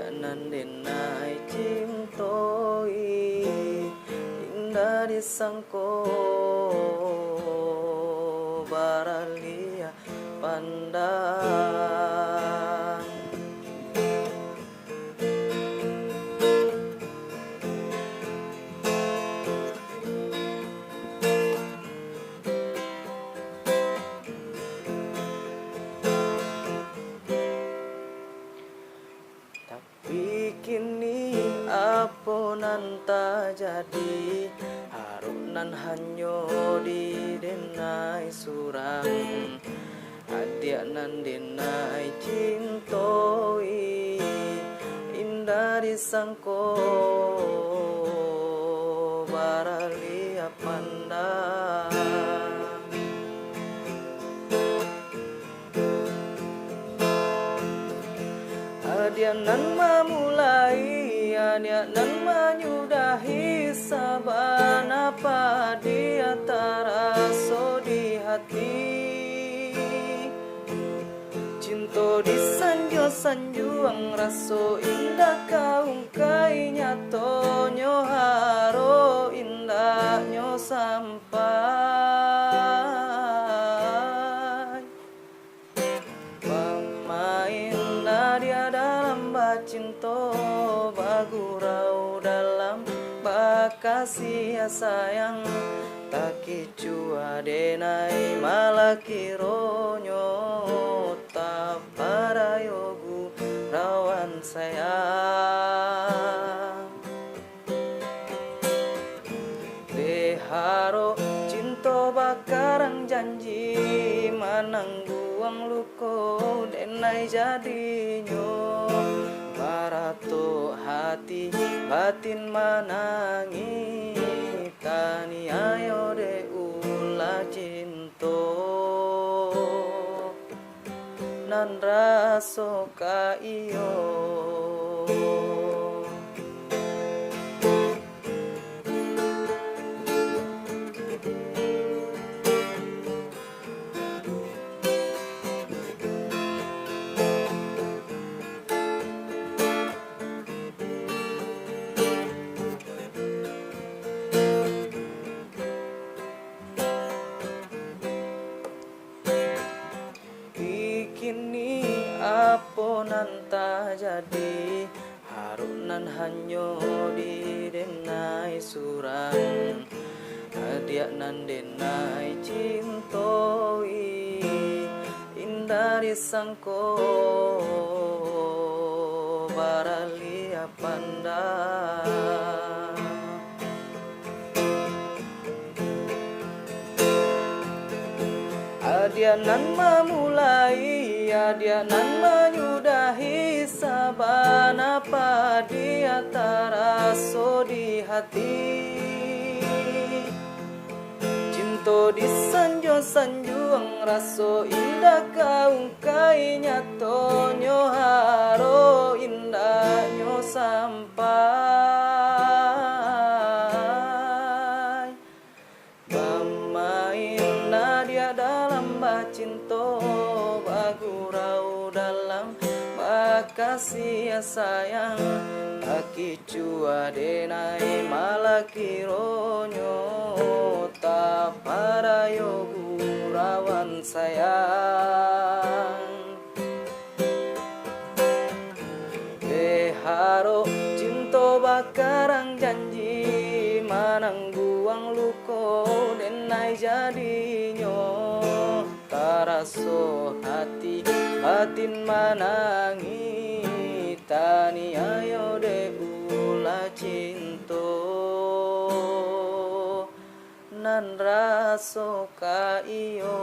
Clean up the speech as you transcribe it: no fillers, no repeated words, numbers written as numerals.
Adia nandinai cintoi indah disangko baralia pandang. Tapi kini apa nanta jadi harunan hanyo di denai surang. Adia nandinai cintoi indah disangko baralia pandang. Adia nan memulai, adia nan menyudahi saban apa di antara so di hati. Cinta di sanjo-sanjuang raso indah kaungkai nyato nyo haro indah nyo sampai. Pemain nadia dalam bacinto bagurau dalam bakasih sayang tak kicua denai malaki ronyo tak pada yogu rawan sayang. Deharo cinta bakarang janji manangguang luko denai jadinyo barato hati batin manangi tani ayo de ula cinto nan raso ka iyo. Kini apa nanta jadi harunan hanyo di denai surang. Adia nandinai cintoi indah disangko baralia pandang. Adia nan memulai, adia nan menyudahi saban apa di antara so di hati. Cinta di sanjo-sanjuang raso indah kaungkai nyato nyo haro indah nyo sampai. Pemain nadia dalam bacinto bagurau dalam bakasih sayang taki cua denai malaki ronyo tak pada yogu rawan sayang. Deharo cinta bakarang janji manangguang luko denai jadinyo taraso hati batin manangi tani ayo de ula cinto nan raso ka iyo.